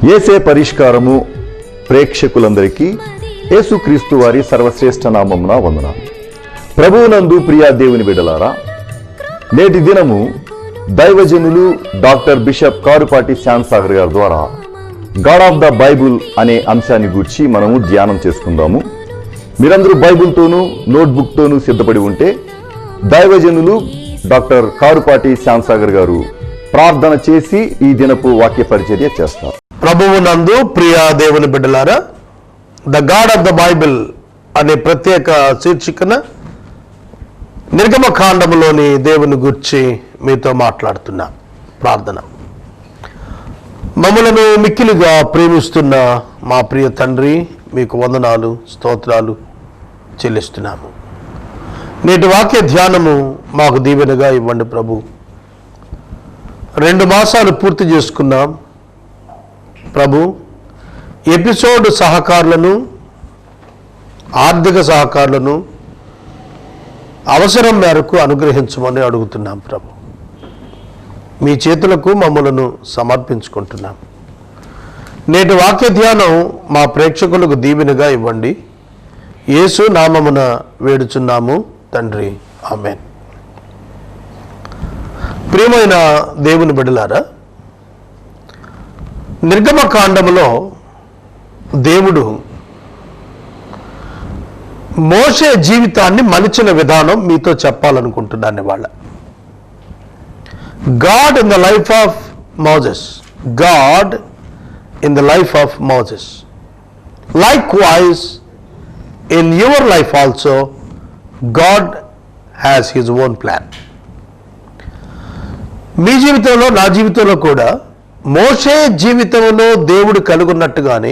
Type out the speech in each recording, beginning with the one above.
యేసే పరిష్కారము ప్రేక్షకులందరికీ యేసుక్రీస్తు వారి సర్వశ్రేష్ఠ నామమున వందనాలు. ప్రభువునందు ప్రియా దేవుని బిడ్డలారా, నేటి దినము దైవజనులు డాక్టర్ బిషప్ కారుపాటి శ్యాంసాగర్ గారి ద్వారా గాడ్ ఆఫ్ ద బైబుల్ అనే అంశాన్ని గూర్చి మనము ధ్యానం చేసుకుందాము. మీరందరూ బైబుల్తోనూ నోట్బుక్తోనూ సిద్ధపడి ఉంటే దైవజనులు డాక్టర్ కారుపాటి శ్యాంసాగర్ గారు ప్రార్థన చేసి ఈ దినపు వాక్య పరిచర్య చేస్తారు. ప్రభువునందు ప్రియా దేవుని బిడ్డలారా, the God of the Bible అనే ప్రత్యేక శీర్షికన నిర్గమకాండములోని దేవుని గురించి మీతో మాట్లాడుతున్నా. ప్రార్థన. మమ్మలను మిక్కిలిగా ప్రేమిస్తున్న మా ప్రియ తండ్రి, మీకు వందనాలు, స్తోత్రాలు చెల్లిస్తున్నాము. నేటి వాక్య ధ్యానము మాకు దీవెనగా ఇవ్వండి ప్రభు. 2 మాసాలు పూర్తి చేసుకున్నాం ప్రభు. ఎపిసోడ్ సహకారులను, ఆర్థిక సహకారులను అవసరం మేరకు అనుగ్రహించమని అడుగుతున్నాం ప్రభు. మీ చేతులకు మమ్మలను సమర్పించుకుంటున్నాం. నేటి వాక్య ధ్యానం మా ప్రేక్షకులకు దీవెనగా ఇవ్వండి. యేసు నామమున వేడుచున్నాము తండ్రి, ఆమేన్. ప్రియమైన దేవుని బిడ్డలారా, నిర్గమకాండములో దేవుడు మోషే జీవితాన్ని మలిచిన విధానం మీతో చెప్పాలనుకుంటున్నాను ఇవాళ. God in the life of Moses, God in the life of Moses, likewise in your life also God has his own plan. మీ జీవితంలో, నా జీవితంలో కూడా మోషే జీవితంలో దేవుడు కలుగున్నట్టుగానే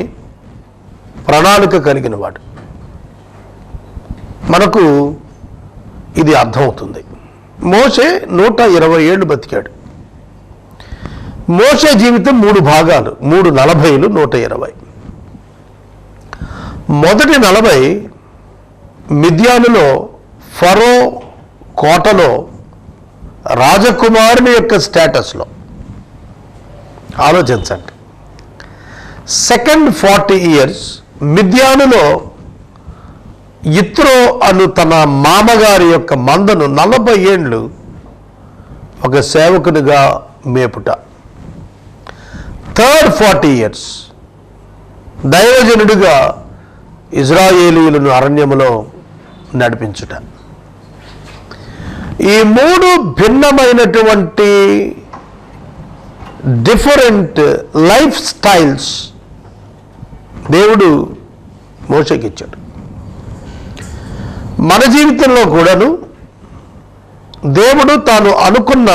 ప్రణాళిక కలిగిన వాడు. మనకు ఇది అర్థమవుతుంది. మోషే 120 ఏళ్ళు బతికాడు. మోషే జీవితం 3 భాగాలు, 3 40లు 120. మొదటి 40 మిద్యానులో ఫరో కోటలో రాజకుమారుని యొక్క స్టేటస్లో. ఆలోచించండి. సెకండ్ 40 years మిద్యానులో ఇత్రో అను తన మామగారి యొక్క మందను 40 ఏళ్ళు ఒక సేవకునిగా మేపుట. థర్డ్ 40 years దైవజనుడిగా ఇజ్రాయేలీయులను అరణ్యములో నడిపించుట. ఈ 3 భిన్నమైనటువంటి డిఫరెంట్ లైఫ్ స్టైల్స్ దేవుడు మోషేకి ఇచ్చాడు. మన జీవితంలో కూడాను దేవుడు తాను అనుకున్న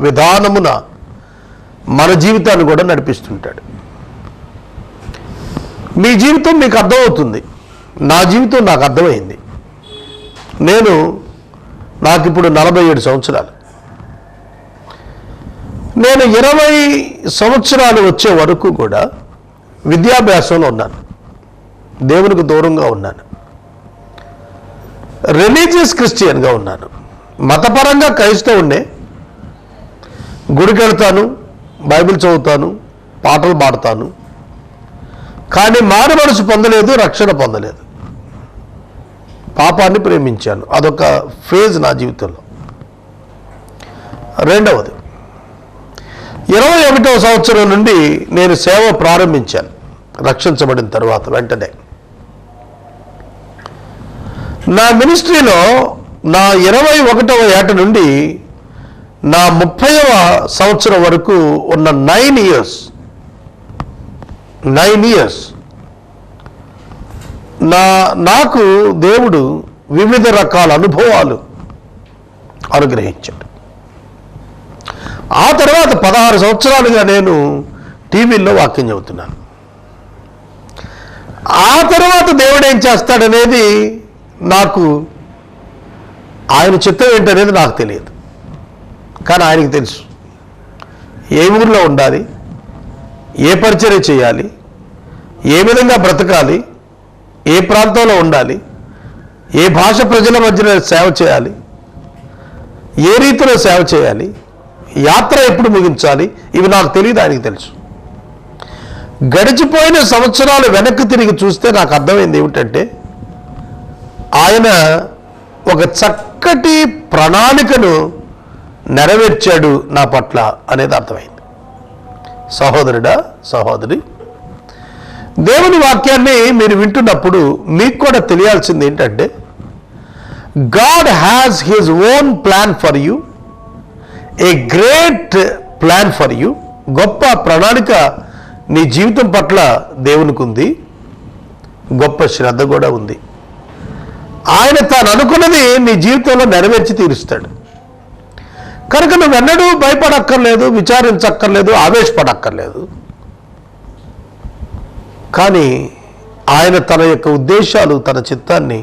విధానమున మన జీవితాన్ని కూడా నడిపిస్తుంటాడు. మీ జీవితం మీకు అర్థమవుతుంది, నా జీవితం నాకు అర్థమైంది. నాకు ఇప్పుడు 47 సంవత్సరాలు. నేను 20 సంవత్సరాలు వచ్చే వరకు కూడా విద్యాభ్యాసంలో ఉన్నాను, దేవునికి దూరంగా ఉన్నాను, రిలీజియస్ క్రిస్టియన్గా ఉన్నాను. మతపరంగా క్రైస్తవుణ్ణే, గుడికి వెళ్తాను, బైబిల్ చదువుతాను, పాటలు పాడతాను. కానీ మారు మనసు పొందలేదు, రక్షణ పొందలేదు. పాపాన్ని ప్రేమించాను. అదొక ఫేజ్ నా జీవితంలో. రెండవది, 21వ సంవత్సరం నుండి నేను సేవ ప్రారంభించాను. రక్షించబడిన తర్వాత వెంటనే నా మినిస్ట్రీలో నా 21వ ఏట నుండి నా 30వ సంవత్సరం వరకు ఉన్న 9 years నాకు దేవుడు వివిధ రకాల అనుభవాలు అనుగ్రహించాడు. ఆ తర్వాత 16 సంవత్సరాలుగా నేను టీవీల్లో వాక్యం చెబుతున్నాను. ఆ తర్వాత దేవుడు ఏం చేస్తాడనేది నాకు, ఆయన చిత్తం ఏంటనేది నాకు తెలియదు. కానీ ఆయనకి తెలుసు. ఏ ఊరిలో ఉండాలి, ఏ పరిచర్య చేయాలి, ఏ విధంగా బ్రతకాలి, ఏ ప్రాంతంలో ఉండాలి, ఏ భాష ప్రజల మధ్యలో సేవ చేయాలి, ఏ రీతిలో సేవ చేయాలి, యాత్ర ఎప్పుడు ముగించాలి, ఇవి నాకు తెలియదు, ఆయనకి తెలుసు. గడిచిపోయిన సంవత్సరాలు వెనక్కి తిరిగి చూస్తే నాకు అర్థమైంది ఏమిటంటే, ఆయన ఒక చక్కటి ప్రణాళికను నెరవేర్చాడు నా పట్ల అనేది అర్థమైంది. సహోదరుడా, సహోదరి, దేవుని వాక్యాన్ని మీరు వింటున్నప్పుడు మీకు కూడా తెలియాల్సింది ఏంటంటే, God has his own plan for you, a great plan for you. గొప్ప ప్రణాళిక నీ జీవితం పట్ల దేవునికి ఉంది, గొప్ప శ్రద్ధ కూడా ఉంది. ఆయన తాను అనుకున్నది నీ జీవితంలో నెరవేర్చి తీరుస్తాడు. కనుక నువ్వెన్నడూ భయపడక్కర్లేదు, విచారించక్కర్లేదు, ఆవేశపడక్కర్లేదు. కానీ ఆయన తన యొక్క ఉద్దేశాలు, తన చిత్తాన్ని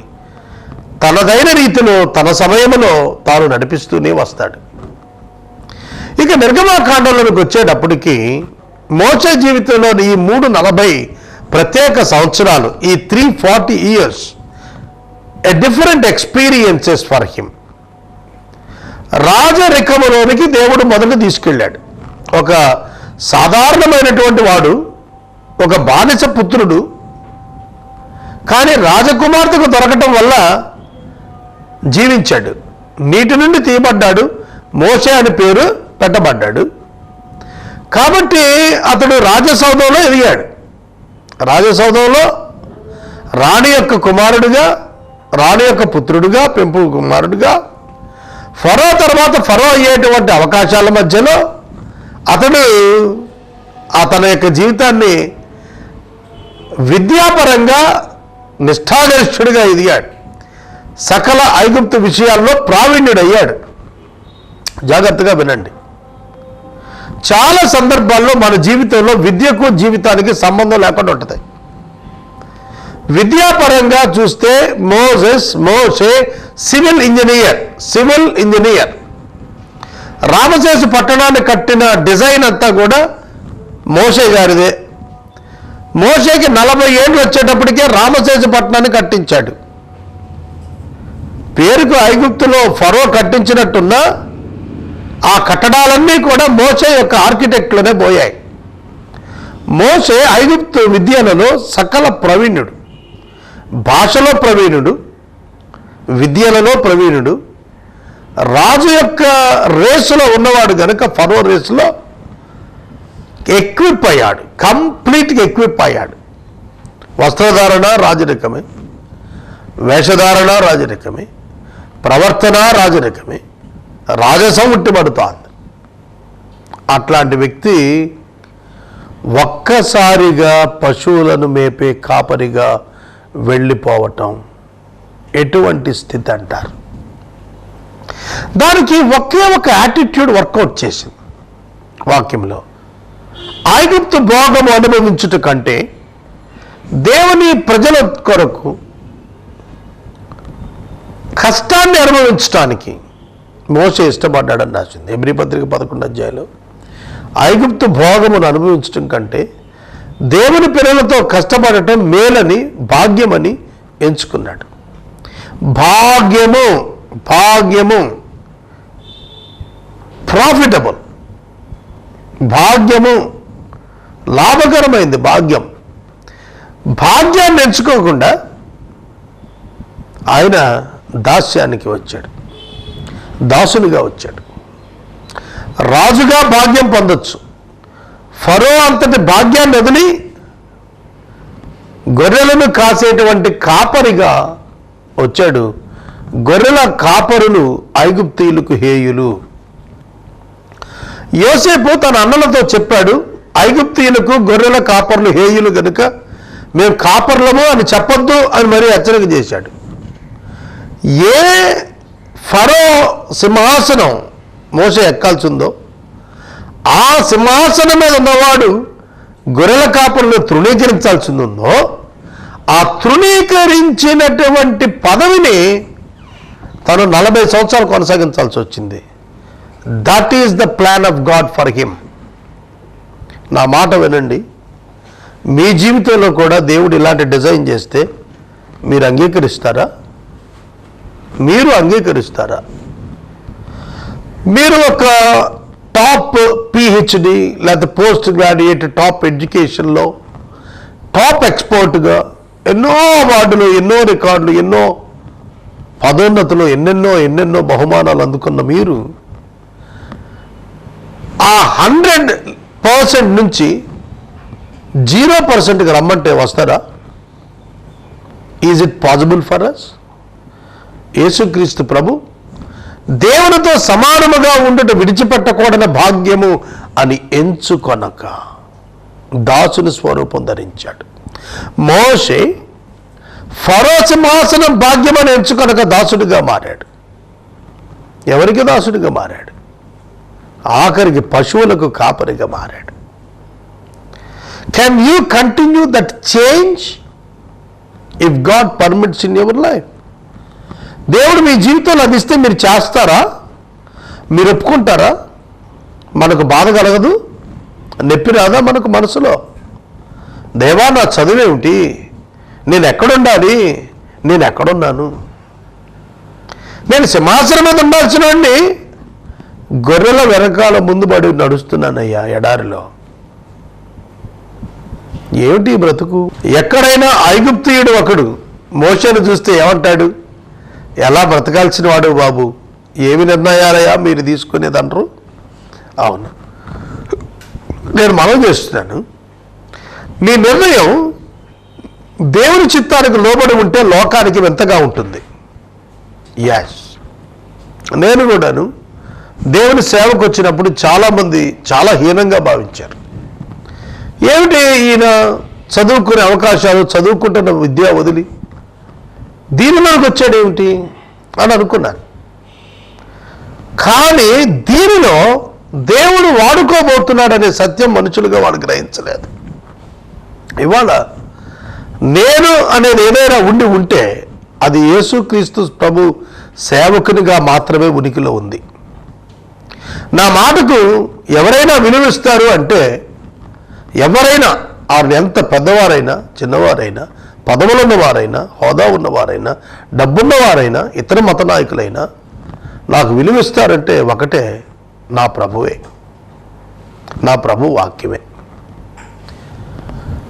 తనదైన రీతిలో తన సమయంలో తాను నడిపిస్తూనే వస్తాడు. ఇక నిర్గమాకాండంలోకి వచ్చేటప్పటికి మోషే జీవితంలో ఈ 340 ప్రత్యేక సంవత్సరాలు, ఈ 340 years, a different experiences for him. రాజరికములోనికి దేవుడు మొదట తీసుకెళ్ళాడు. ఒక సాధారణమైనటువంటి వాడు, ఒక బానిస పుత్రుడు, కానీ రాజకుమార్తెకు దొరకటం వల్ల జీవించాడు. నీటి నుండి తీయబడ్డాడు, మోషే అని పేరు పెట్టబడ్డాడు. కాబట్టి అతడు రాజసౌధంలో ఎదిగాడు. రాజసౌధంలో రాణి యొక్క కుమారుడిగా, రాణి యొక్క పుత్రుడిగా, పెంపు కుమారుడిగా, ఫరో తర్వాత ఫరో అయ్యేటువంటి అవకాశాల మధ్యలో అతడు తన యొక్క జీవితాన్ని విద్యాపరంగా నిష్ఠాగరిష్ఠుడిగా ఎదిగాడు. సకల ఐగుప్తు విషయాల్లో ప్రావీణ్యుడయ్యాడు. జాగ్రత్తగా వినండి. చాలా సందర్భాల్లో మన జీవితంలో విద్యకు జీవితానికి సంబంధం లేకుండా ఉంటుంది. విద్యాపరంగా చూస్తే మోషే సివిల్ ఇంజనీర్. రామశేషు పట్టణాన్ని కట్టిన డిజైన్ అంతా కూడా మోషే గారిదే. మోషేకి 40 ఏళ్ళు వచ్చేటప్పటికే రామశేషు పట్టణాన్ని కట్టించాడు. పేరుకు ఐగుప్తులో ఫరో కట్టించినట్టున్నా ఆ కట్టడాలన్నీ కూడా మోషే యొక్క ఆర్కిటెక్ట్లోనే పోయాయి. మోషే ఐగుప్తు విద్యలలో సకల ప్రవీణుడు, భాషలో ప్రవీణుడు, విద్యలలో ప్రవీణుడు, రాజు యొక్క రేసులో ఉన్నవాడు కనుక ఫరో రేసులో ఎక్విప్ అయ్యాడు, కంప్లీట్గా ఎక్విప్ అయ్యాడు. వస్త్రధారణ రాజరికమే, వేషధారణ రాజరికమే, ప్రవర్తన రాజరికమే, రాజసం ఉట్టిపడుతోంది. అట్లాంటి వ్యక్తి ఒక్కసారిగా పశువులను మేపే కాపరిగా వెళ్ళిపోవటం ఎటువంటి స్థితి అంటారు? దానికి ఒకే ఒక యాటిట్యూడ్ వర్కౌట్ చేసింది వాక్యంలో. ఐగుప్తు భోగము అనుభవించుట కంటే దేవుని ప్రజల కొరకు కష్టాన్ని అనుభవించడానికి మోషే ఇష్టపడ్డాడని రాసింది హెబ్రీ పత్రిక 11వ అధ్యాయంలో. ఐగుప్తు భోగమును అనుభవించడం కంటే దేవుని పిల్లలతో కష్టపడటం మేలని, భాగ్యమని ఎంచుకున్నాడు. భాగ్యము ప్రాఫిటబుల్, భాగ్యము లాభకరమైంది. భాగ్యాన్ని ఎంచుకోకుండా ఆయన దాస్యానికి వచ్చాడు, దాసునిగా వచ్చాడు. రాజుగా భాగ్యం పొందొచ్చు. ఫరో అంతటి భాగ్యాన్ని వదిలి గొర్రెలను కాసేటువంటి కాపరిగా వచ్చాడు. గొర్రెల కాపరులు ఐగుప్తీయులకు హేయులు. యోసేపు తన అన్నలతో చెప్పాడు, ఐగుప్తీయులకు గొర్రెల కాపరులు హేయులు కనుక మేము కాపర్లము అని చెప్పొద్దు అని మరీ హెచ్చరిక చేశాడు. ఏ ఫరో సింహాసనం మోషే ఎక్కాల్సిందో ఆ సింహాసనం మీద ఉన్నవాడు గొర్రెల కాపరులు తృణీకరించాల్సిందో ఆ తృణీకరించినటువంటి పదవిని తను 40 సంవత్సరాలు కొనసాగించాల్సి వచ్చింది. That is the plan of God for him. నా మాట వినండి, మీ జీవితంలో కూడా దేవుడు ఇలాంటి డిజైన్ చేస్తే మీరు అంగీకరిస్తారా? మీరు అంగీకరిస్తారా? మీరు ఒక టాప్ PhD లేదా పోస్ట్ గ్రాడ్యుయేట్ టాప్ ఎడ్యుకేషన్లో టాప్ ఎక్స్పర్ట్గా ఎన్నో అవార్డులు, ఎన్నో రికార్డులు, ఎన్నో పదోన్నతులు, ఎన్నెన్నో బహుమానాలు అందుకున్న మీరు ఆ 100% నుంచి 0%కి రమ్మంటే వస్తారా? Is it possible for us? యేసుక్రీస్తు ప్రభు దేవునితో సమానముగా ఉండుట విడిచిపెట్టకూడని భాగ్యము అని ఎంచుకొనక దాసుని స్వరూపం ధరించాడు. మోషే ఫరో సింహాసనం భాగ్యమని ఎంచుకొనక దాసుడిగా మారాడు. ఎవరికి దాసుడిగా మారాడు? ఆఖరికి పశువులకు కాపరిగా మారాడు. Can you continue that change if God permits in your life? దేవుడు మీ జీవితంలో అది ఇస్తే మీరు చేస్తారా? మీరు ఒప్పుకుంటారా? మనకు బాధ కలగదు, నొప్పి రాదా మనకు మనసులో? దేవా, నా చదువేమిటి? నేను ఎక్కడుండాలి? నేను ఎక్కడున్నాను? నేను సింహాసనం మీద ఉండాల్సిన వాడిని గొర్రెల వెనకాల ముందు పడి నడుస్తున్నానయ్యా ఎడారిలో. ఏమిటి బ్రతుకు? ఎక్కడైనా ఐగుప్తీయుడు ఒకడు మోషేను చూస్తే ఏమంటాడు? ఎలా బ్రతకాల్సిన వాడు బాబు, ఏమి నిర్ణయాలయ్యా మీరు తీసుకునేదంటారు? అవును, నేను మనవి చేస్తున్నాను, నీ నిర్ణయం దేవుని చిత్తానికి లోబడి ఉంటే లోకానికి ఎంతగా ఉంటుంది. యాస్, నేను కూడాను దేవుని సేవకు వచ్చినప్పుడు చాలామంది చాలా హీనంగా భావించారు. ఏమిటి ఈయన చదువుకునే అవకాశాలు, చదువుకుంటున్న విద్య వదిలి దీనిలోకి వచ్చాడేమిటి అని అనుకున్నాను. కానీ దీనిలో దేవుడు వాడుకోబోతున్నాడనే సత్యం మనుషులుగా వాడు గ్రహించలేదు. ఇవాళ నేను అనేది ఏదైనా ఉంటే అది యేసుక్రీస్తు ప్రభు సేవకునిగా మాత్రమే ఉనికిలో ఉంది. నా మాటకు ఎవరైనా విలువిస్తారు అంటే, ఎవరైనా వారు ఎంత పెద్దవారైనా చిన్నవారైనా, పదవులు ఉన్నవారైనా, హోదా ఉన్నవారైనా, డబ్బున్నవారైనా, ఇతర మత నాయకులైనా నాకు విలువిస్తారంటే ఒకటే, నా ప్రభువే, నా ప్రభు వాక్యమే.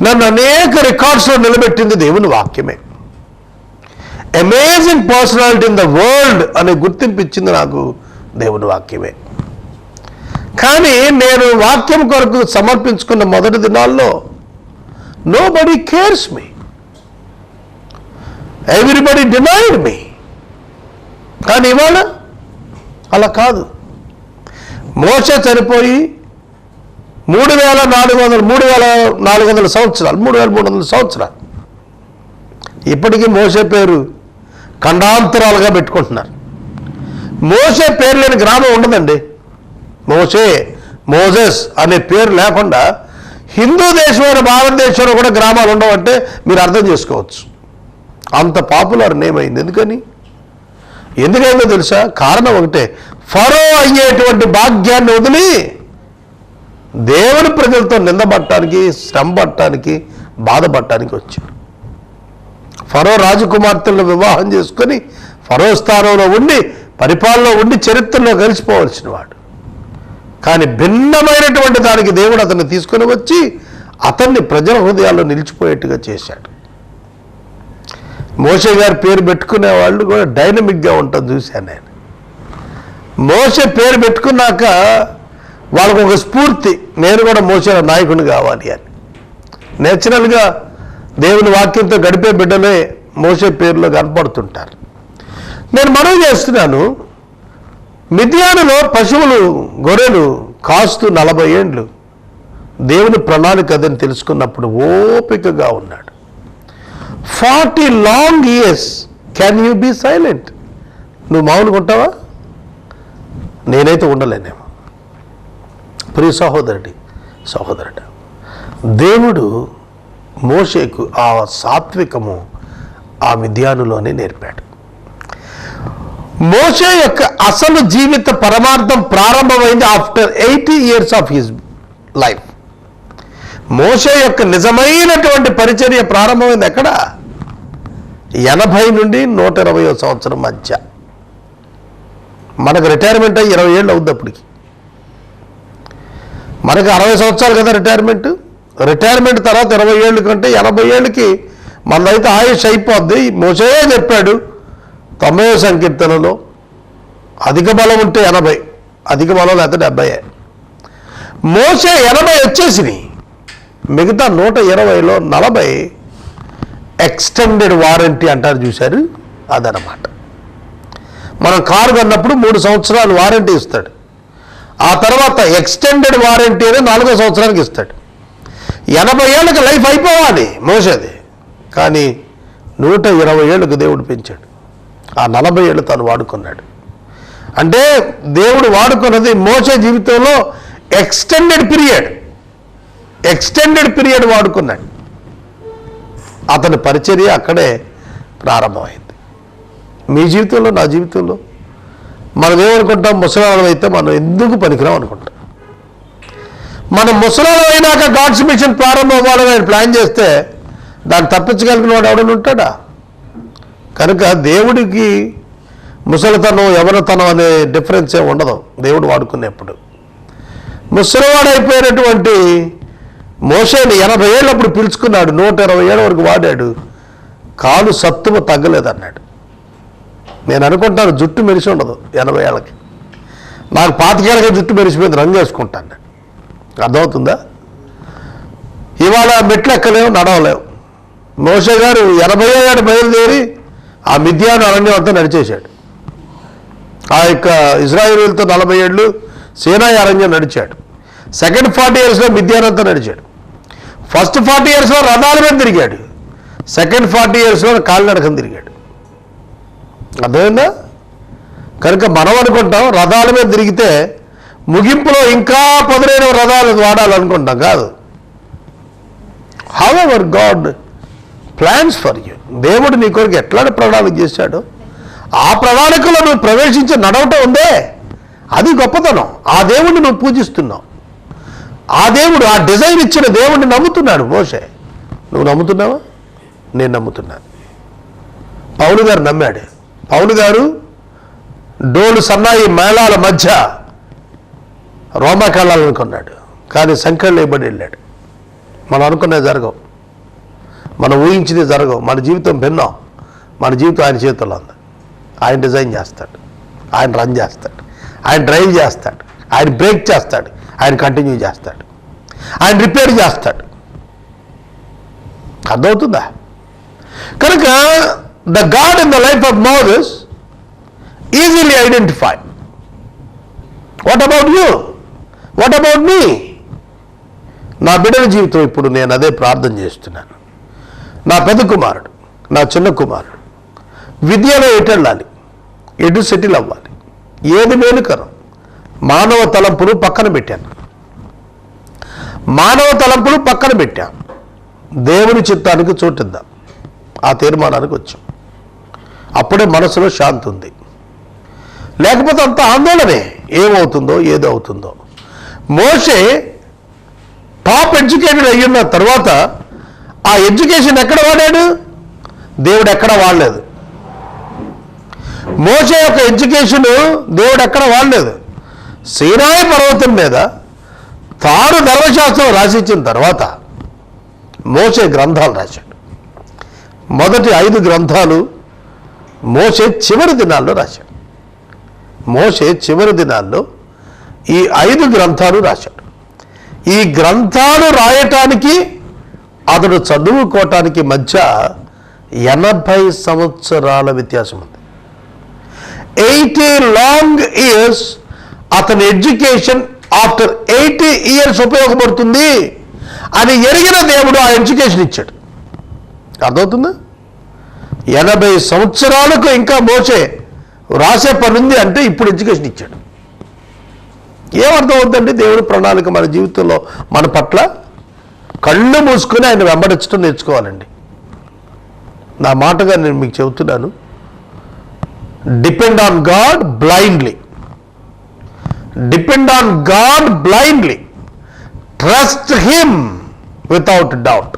నన్ను అనేక రికార్డ్స్లో నిలబెట్టింది దేవుని వాక్యమే. Amazing personality in the world అనే గుర్తింపు ఇచ్చింది నాకు దేవుని వాక్యమే. కానీ నేను వాక్యం కొరకు సమర్పించుకున్న మొదటి దినాల్లో నోబడీ కేర్స్ మీ, ఎవ్రీబడి డినైడ్ మీ. కానీ ఇవాళ అలా కాదు. మోషే చనిపోయి 3400 సంవత్సరాలు, 3300 సంవత్సరాలు, ఇప్పటికీ మోషే పేరు ఖండాంతరాలుగా పెట్టుకుంటున్నారు. మోషే పేరు లేని గ్రామం ఉండదండి. మోజెస్ అనే పేరు లేకుండా హిందూ దేశమైన భారతదేశంలో కూడా గ్రామాలు ఉండవంటే మీరు అర్థం చేసుకోవచ్చు. అంత పాపులర్ నేమ్ అయింది. ఎందుకైందో తెలుసా? కారణం ఒకటే, ఫరో అయ్యేటువంటి భాగ్యాన్ని వదిలి దేవుని ప్రజలతో నిందపడటానికి, శ్రమ పడటానికి, బాధపడటానికి వచ్చాడు. ఫరో రాజకుమార్తెలను వివాహం చేసుకొని ఫరో స్థానంలో ఉండి, పరిపాలనలో ఉండి చరిత్రలో కలిసిపోవలసిన వాడు. కానీ భిన్నమైనటువంటి దానికి దేవుడు అతన్ని తీసుకొని వచ్చి అతన్ని ప్రజల హృదయాల్లో నిలిచిపోయేట్టుగా చేశాడు. మోషే గారి పేరు పెట్టుకునే వాళ్ళు కూడా డైనమిక్గా ఉంటుంది చూశాను నేను. మోషే పేరు పెట్టుకున్నాక వాళ్ళకు ఒక స్ఫూర్తి, నేను కూడా మోషే నాయకుని కావాలి అని. నేచురల్గా దేవుని వాక్యంతో గడిపే బిడ్డలే మోషే పేరులో కనపడుతుంటారు. నేను మనవి చేస్తున్నాను, మిద్యానులో పశువులు, గొర్రెలు కాస్తూ 40 ఏండ్లు దేవుని ప్రణాళిక అదని తెలుసుకున్నప్పుడు ఓపికగా ఉన్నాడు. 40 long years can you be silent? నువ్వు మామూలుగా ఉంటావా? నేనైతే ఉండలేనేమో. ప్రియ సహోదరుడు, దేవుడు మోషేకు ఆ సాత్వికము ఆ మిద్యానులోనే నేర్పాడు. మోషే యొక్క అసలు జీవిత పరమార్థం ప్రారంభమైంది after 80 years of his life. మోషే యొక్క నిజమైనటువంటి పరిచర్య ప్రారంభమైంది ఎక్కడ? 80 నుండి 120వ సంవత్సరం మధ్య. మనకు రిటైర్మెంట్ అయ్యి 20 ఏళ్ళు అవుద్ది. అప్పటికి మనకు 60 సంవత్సరాలు కదా రిటైర్మెంట్. రిటైర్మెంట్ తర్వాత 20 ఏళ్ళు కంటే 80 ఏళ్ళకి మనదైతే ఆయుష్ అయిపోద్ది. మోసే చెప్పాడు 90వ సంకీర్తనలో, అధిక బలం ఉంటే 80, అధిక బలం లేకపోతే 70. మోసే 80 వచ్చేసినాయి, మిగతా 120లో 40 ఎక్స్టెండెడ్ వారంటీ అంటారు చూశారు, అదనమాట. మనం కారు కొన్నప్పుడు 3 సంవత్సరాలు వారంటీ ఇస్తాడు, ఆ తర్వాత ఎక్స్టెండెడ్ వారంటీ అనేది 4వ సంవత్సరానికి ఇస్తాడు. 80 ఏళ్ళకి లైఫ్ అయిపోవాలి మోసేది, కానీ 120 ఏళ్ళకు దేవుడు పెంచాడు. ఆ 40 ఏళ్ళు తను వాడుకున్నాడు. అంటే దేవుడు వాడుకున్నది మోసే జీవితంలో ఎక్స్టెండెడ్ పీరియడ్ వాడుకున్నాడు. అతని పరిచర్య అక్కడే ప్రారంభమైంది. మీ జీవితంలో, నా జీవితంలో మనం ఏమనుకుంటాం? ముసలాళ్ళం అయితే మనం ఎందుకు పనికిరాం అనుకుంటాం. మనం ముసలాళ్ళం అయినాక గాడ్స్ మిషన్ ప్రారంభం అవ్వాలని ఆయన ప్లాన్ చేస్తే దాన్ని తప్పించగలిగిన వాడు ఎవడని ఉంటాడా? కనుక దేవుడికి ముసలితనం యవనతనం అనే డిఫరెన్స్ ఏ ఉండదు దేవుడు వాడుకునేప్పుడు. ముసలివాడైపోయినటువంటి మోషేని 80 ఏళ్ళప్పుడు పిలుచుకున్నాడు, 120 ఏళ్ళ వరకు వాడాడు, కాలు సత్తువ తగ్గలేదన్నాడు. నేను అనుకుంటాను జుట్టు మెరిసి ఉండదు 80 ఏళ్ళకి. నాకు 25 ఏళ్ళకి జుట్టు మెరిసిపోయింది, రంగు వేసుకుంటాను. అర్థమవుతుందా? ఇవాళ మెట్లు ఎక్కలేవు, నడవలేవు. మోషే గారు 80 ఏళ్ళు బయలుదేరి ఆ మిద్యాను అరణ్యం అంతా నడిచేశాడు. ఆ యొక్క ఇజ్రాయేలీలతో 40 ఏళ్ళు సీనాయి అరణ్యం నడిచాడు. సెకండ్ 40 ఇయర్స్లో మిద్యానంతా నడిచాడు. ఫస్ట్ 40 ఇయర్స్లో రథాల మీద తిరిగాడు, సెకండ్ 40 ఇయర్స్లో కాలినడకం తిరిగాడు. అర్థమైందా? కనుక మనం అనుకుంటాం రథాల మీద తిరిగితే ముగింపులో ఇంకా పదునైన రథాలు వాడాలనుకుంటాం. కాదు. How ever God plans for you, దేవుడు నీ కొరకు ఎట్లాంటి ప్రణాళిక చేశాడో ఆ ప్రణాళికలో నువ్వు ప్రవేశించి నడవటం ఉందే, అది గొప్పతనం. ఆ దేవుడిని నువ్వు పూజిస్తున్నావు, ఆ దేవుడు, ఆ డిజైన్ ఇచ్చిన దేవుడిని నమ్ముతున్నాడు మోషే. నువ్వు నమ్ముతున్నావా? నేను నమ్ముతున్నాను. పౌలు గారు నమ్మాడు. పౌలు గారు డోలు సన్నాయి మేళాల మధ్య రోమాకి వెళ్ళాలనుకున్నాడు, కానీ సంఖ్యలు వేయబడి వెళ్ళాడు. మనం అనుకున్నది జరగవు, మనం ఊహించింది జరగవు. మన జీవితం భిన్నం. మన జీవితం ఆయన చేతుల్లో ఉంది. ఆయన డిజైన్ చేస్తాడు, ఆయన రన్ చేస్తాడు, ఆయన డ్రైవ్ చేస్తాడు, ఆయన బ్రేక్ చేస్తాడు, ఆయన కంటిన్యూ చేస్తాడు, ఆయన రిపేర్ చేస్తాడు. అర్థమవుతుందా? కనుక the God in the life of Moses easily identified. What about you? What about me? నా బిడ్డల జీవితం ఇప్పుడు నేను అదే ప్రార్థన చేస్తున్నాను. నా పెద్ద కుమారుడు, నా చిన్న కుమారుడు విద్యలో ఎటు వెళ్ళాలి, ఎటు సెటిల్ అవ్వాలి, ఏది మేలుకరం? మానవ తలంపులు పక్కన పెట్టాను. దేవుని చిత్తానికి చోటిద్దాం. ఆ తీర్మానానికి వచ్చాం. అప్పుడే మనసులో శాంతి ఉంది. లేకపోతే అంత ఆందోళనే, ఏమవుతుందో ఏదో అవుతుందో. మోషే టాప్ ఎడ్యుకేటెడ్ అయ్యున్న తర్వాత ఆ ఎడ్యుకేషన్ ఎక్కడ వాడాడు? దేవుడు ఎక్కడ వాడలేదు. మోషే యొక్క ఎడ్యుకేషన్ దేవుడు ఎక్కడ వాడలేదు. సీనాయి పర్వతం మీద తాను ధర్మశాస్త్రం రాసిచ్చిన తర్వాత మోషే గ్రంథాలు రాశాడు. మొదటి 5 గ్రంథాలు మోషే చివరి దినాల్లో రాశాడు. మోషే చివరి దినాల్లో ఈ 5 గ్రంథాలు రాశాడు. ఈ గ్రంథాలు రాయటానికి అతడు చదువుకోవటానికి మధ్య 80 సంవత్సరాల వ్యత్యాసం ఉంది. 80 లాంగ్ ఇయర్స్ అతని ఎడ్యుకేషన్ ఆఫ్టర్ 80 ఇయర్స్ ఉపయోగపడుతుంది అని ఎరిగిన దేవుడు ఆ ఎడ్యుకేషన్ ఇచ్చాడు. అర్థమవుతుందా? 80 సంవత్సరాలకు ఇంకా మోసే రాసే పని ఉంది అంటే ఇప్పుడు ఎడ్యుకేషన్ ఇచ్చాడు. ఏమర్థం అవుతుందండి? దేవుడి ప్రణాళిక మన జీవితంలో మన పట్ల కళ్ళు మూసుకొని ఆయన వెంబడించడం నేర్చుకోవాలండి. నా మాటగా నేను మీకు చెబుతున్నాను, depend on God blindly. Depend on God blindly. Trust him without doubt.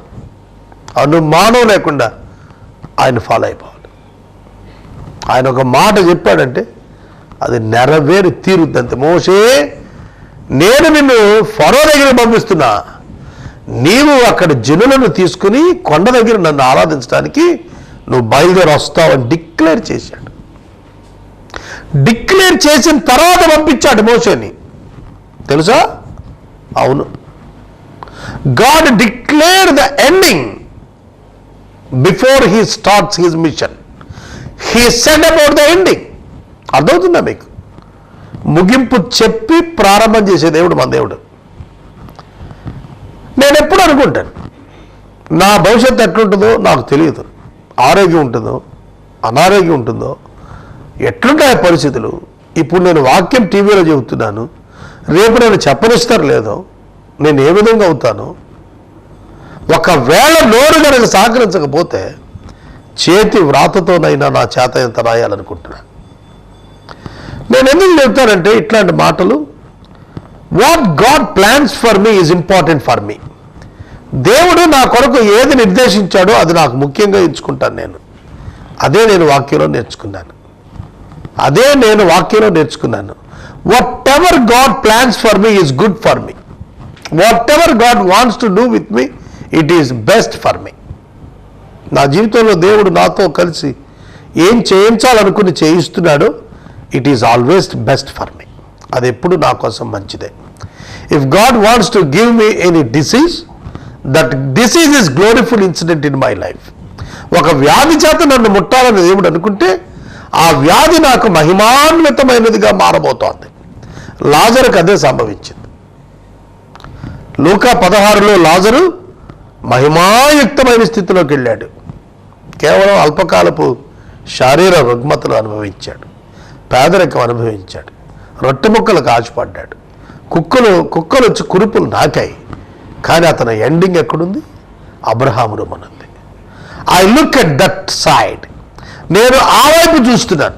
అనుమానం లేకుండా ఆయన ఫాలో అయిపోవాలి. ఆయన ఒక మాట చెప్పాడంటే అది నెరవేరి తీరుద్దంతే. మోషే, నేను నిన్ను ఫరో దగ్గర పంపిస్తున్నా, నీవు అక్కడ జనులను తీసుకుని కొండ దగ్గర నన్ను ఆరాధించడానికి నువ్వు బయలుదేరి వస్తావని డిక్లేర్ చేశాడు. డిక్లేర్ చేసిన తర్వాత పంపించాడు మోషేని. తెలుసా? అవును. God declare the ending before he starts his mission. He said about the ending. అర్థమవుతుందా మీకు? ముగింపు చెప్పి ప్రారంభం చేసే దేవుడు మన దేవుడు. నేను ఎప్పుడు అనుకుంటాను, నా భవిష్యత్తు ఎట్లుంటుందో నాకు తెలియదు. ఆరోగ్యం ఉంటుందో అనారోగ్యం ఉంటుందో ఎట్లుంటాయి పరిస్థితులు. ఇప్పుడు నేను వాక్యం టీవీలో చెబుతున్నాను, రేపు నేను చెప్పనిస్తారు లేదో, నేను ఏ విధంగా అవుతాను. ఒకవేళ నోరు కనుక సహకరించకపోతే చేతి వ్రాతతోనైనా నా చేత ఎంత రాయాలనుకుంటున్నాను. నేను ఎందుకు చెప్తానంటే ఇట్లాంటి మాటలు, what God plans for me is important for me. దేవుడు నా కొరకు ఏది నిర్దేశించాడో అది నాకు ముఖ్యంగా ఎంచుకుంటాను. అదే నేను వాక్యంలో నేర్చుకున్నాను. Whatever God plans for me is good for me. Whatever God wants to do with me, it is best for me. నా జీవితంలో దేవుడు నాతో కలిసి ఏం చేయించాలనుకుని చేయిస్తున్నాడో it is always best for me. అది ఎప్పుడు నా కోసం మంచిదే. If God wants to give me any disease, that disease is gloriful incident in my life. ఒక వ్యాధి చేత నన్ను ముట్టాలని దేవుడు అనుకుంటే ఆ వ్యాధి నాకు మహిమాన్వితమైనదిగా మారబోతోంది. లాజరుకు అదే సంభవించింది. లూకా 16లో లాజరు మహిమాయుక్తమైన స్థితిలోకి వెళ్ళాడు. కేవలం అల్పకాలపు శారీర రుగ్మతలు అనుభవించాడు, పేదరికం అనుభవించాడు, రొట్టె ముక్కలకు ఆశపడ్డాడు, కుక్కలు వచ్చి కురుపులు నాకాయి. కానీ అతని ఎండింగ్ ఎక్కడుంది? అబ్రహాము రూమనుంది. I look at that side. నేను ఆ వైపు చూస్తున్నాను.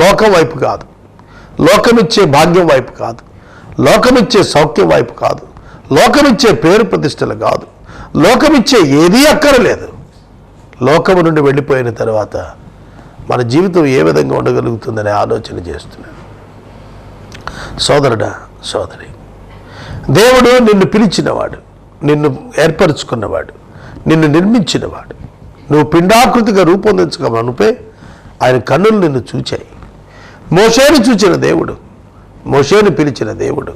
లోకం వైపు కాదు, లోకమిచ్చే భాగ్యం వైపు కాదు, లోకమిచ్చే సౌఖ్యం వైపు కాదు, లోకమిచ్చే పేరు ప్రతిష్టలు కాదు, లోకమిచ్చే ఏదీ అక్కరలేదు. లోకము నుండి వెళ్ళిపోయిన తర్వాత మన జీవితం ఏ విధంగా ఉండగలుగుతుందనే ఆలోచన చేస్తున్నాను. సోదరుడా, సోదరి, దేవుడు నిన్ను పిలిచినవాడు, నిన్ను ఏర్పరచుకున్నవాడు, నిన్ను నిర్మించినవాడు. నువ్వు పిండాకృతిగా రూపొందించగలనుపే ఆయన కన్నులు నిన్ను చూచాయి. మోషేను చూచిన దేవుడు, మోషేను పిలిచిన దేవుడు,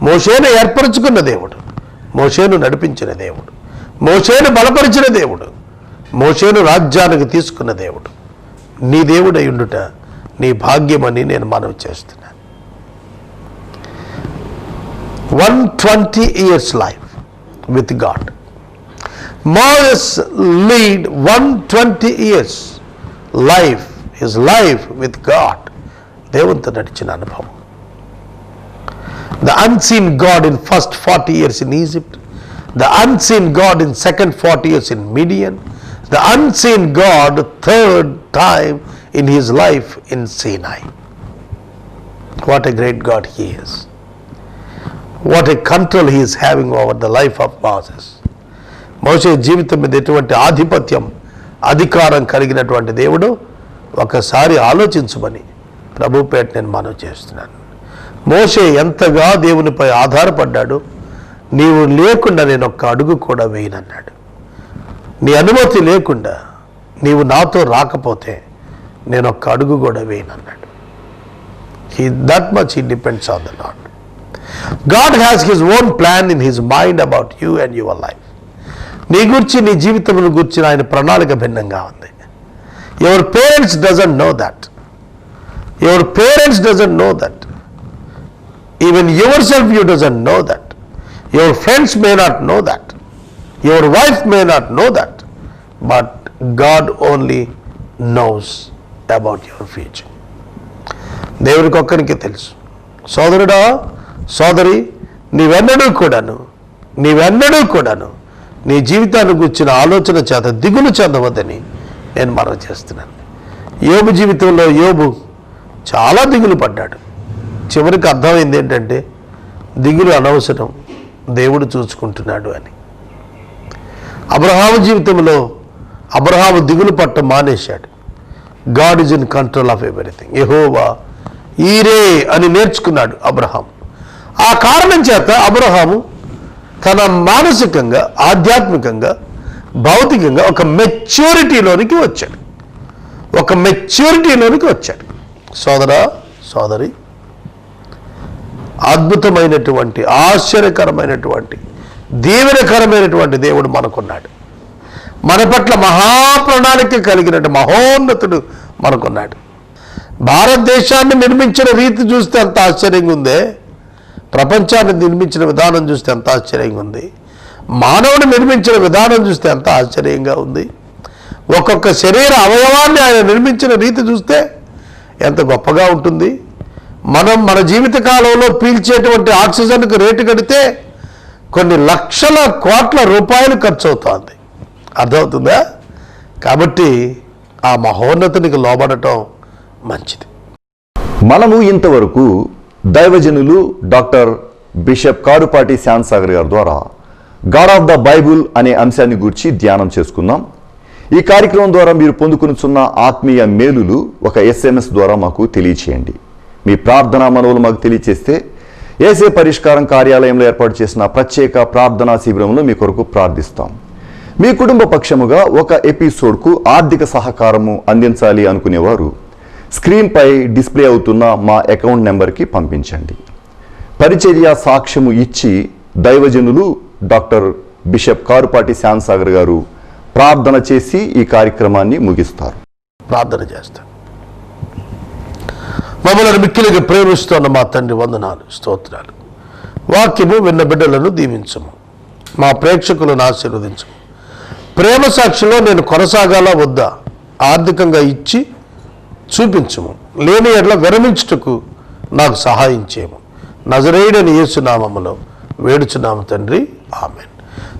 మోషేను ఏర్పరచుకున్న దేవుడు, మోషేను నడిపించిన దేవుడు, మోషేను బలపరిచిన దేవుడు, మోషేను రాజ్యానికి తీసుకున్న దేవుడు. నీ దేవుడై ఉండుట నీ భాగ్యమని నేను మనవి చేస్తున్నాను. 120 years life with God. Moses lead 120 years life, his life with God. దేవునితో నడిచిన అనుభవం. The unseen God in first 40 years in Egypt, the unseen God in second 40 years in Midian, the unseen God third time in his life in Sinai. What a great God he is. What a control he is having over the life of Moses. మోషే జీవితం మీద ఎటువంటి ఆధిపత్యం, అధికారం కలిగినటువంటి దేవుడు ఒకసారి ఆలోచించమని ప్రభుపేట నేను మనవి చేస్తున్నాను. మోషే ఎంతగా దేవునిపై ఆధారపడ్డాడు. నీవు లేకుండా నేను ఒక్క అడుగు కూడా వేయనన్నాడు. నీ అనుమతి లేకుండా, నీవు నాతో రాకపోతే నేను ఒక్క అడుగు కూడా వేయనన్నాడు. That much he depends on the Lord. God has his own plan in his mind about you and your life. నీ గురించి, నీ జీవితమును గురించి ఆయన ప్రణాళిక భిన్నంగా ఉంది. Your parents doesn't know that. Your parents doesn't know that. Even yourself you doesn't know that. Your friends may not know that. Your wife may not know that. But God only knows about your future. దేవునికి ఒక్కరికే తెలుసు. సోదరుడా, సోదరి, నీవెన్నడూ కూడాను నీ జీవితాన్ని గుర్చిన ఆలోచన చేత దిగులు చెందవద్దని నేను మనవి చేస్తున్నాను. యోబు జీవితంలో యోబు చాలా దిగులు పడ్డాడు. చివరికి అర్థమైంది ఏంటంటే దిగులు అనవసరం, దేవుడు చూసుకుంటున్నాడు అని. అబ్రహాము జీవితంలో అబ్రహాము దిగులు పట్ట మానేశాడు. God is in control of everything. యెహోవా ఈరే అని నేర్చుకున్నాడు అబ్రహాం. ఆ కారణం చేత అబ్రహాము తన మానసికంగా, ఆధ్యాత్మికంగా, భౌతికంగా ఒక మెచ్యూరిటీలోనికి వచ్చాడు. సోదరా, సోదరి, అద్భుతమైనటువంటి, ఆశ్చర్యకరమైనటువంటి, దీవెనకరమైనటువంటి దేవుడు మనకున్నాడు. మన పట్ల మహాప్రణాళిక కలిగినట్టు మహోన్నతుడు మనకున్నాడు. భారతదేశాన్ని నిర్మించిన రీతి చూస్తే ఎంత ఆశ్చర్యంగా ఉందే, ప్రపంచాన్ని నిర్మించిన విధానం చూస్తే ఎంత ఆశ్చర్యంగా ఉంది, మానవుని నిర్మించిన విధానం చూస్తే ఎంత ఆశ్చర్యంగా ఉంది, ఒక్కొక్క శరీర అవయవాన్ని ఆయన నిర్మించిన రీతి చూస్తే ఎంత గొప్పగా ఉంటుంది. మనం మన జీవిత కాలంలో పీల్చేటువంటి ఆక్సిజన్కు రేటు కడితే కొన్ని లక్షల కోట్ల రూపాయలు ఖర్చు అవుతుంది. అర్థమవుతుందా? కాబట్టి ఆ మహోన్నతునికి లోబడటం మంచిది. మనము ఇంతవరకు దైవజనులు డాక్టర్ బిషప్ కారుపాటి శ్యామ్సాగర్ గారి ద్వారా గాడ్ ఆఫ్ ద బైబుల్ అనే అంశాన్ని గురించి ధ్యానం చేసుకున్నాం. ఈ కార్యక్రమం ద్వారా మీరు పొందుకునిచున్న ఆత్మీయ మేలులు ఒక SMS ద్వారా మాకు తెలియచేయండి. మీ ప్రార్థనా మనవులు మాకు తెలియచేస్తే ఏసే పరిష్కారం కార్యాలయంలో ఏర్పాటు చేసిన ప్రత్యేక ప్రార్థనా శిబిరంలో మీ కొరకు ప్రార్థిస్తాం. మీ కుటుంబ పక్షముగా ఒక ఎపిసోడ్కు ఆర్థిక సహకారము అందించాలి అనుకునేవారు స్క్రీన్పై డిస్ప్లే అవుతున్న మా అకౌంట్ నెంబర్కి పంపించండి. పరిచర్య సాక్ష్యము ఇచ్చి దైవజనులు డాక్టర్ బిషప్ కారుపాటి శ్యామ్సాగర్ గారు ప్రార్థన చేసి ఈ కార్యక్రమాన్ని ముగిస్తారు. ప్రార్థన చేస్తాను. మమ్మల్ని మిక్కిలిగా ప్రేమిస్తున్న మా తండ్రి, వందనాలు, స్తోత్రాలు. వాక్యము విన్న బిడ్డలను దీవించము, మా ప్రేక్షకులను ఆశీర్వదించము. ప్రేమ సాక్షిలో నేను కొనసాగాలా వద్దా ఆర్థికంగా ఇచ్చి చూపించము, లేని ఎడ్ల విరమించుటకు నాకు సహాయం చేయము. నజరేయుడని యేసు నామములో వేడుచున్నాము తండ్రి, ఆమేన్.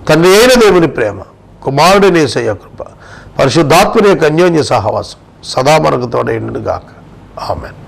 తండ్రి అయిన దేవుని ప్రేమ, కుమారుడిని యేసయ్య కృప, పరిశుద్ధాత్మని యొక్క అన్యోన్య సహవాసం సదా మనకు తోడైండును గాక. ఆమేన్.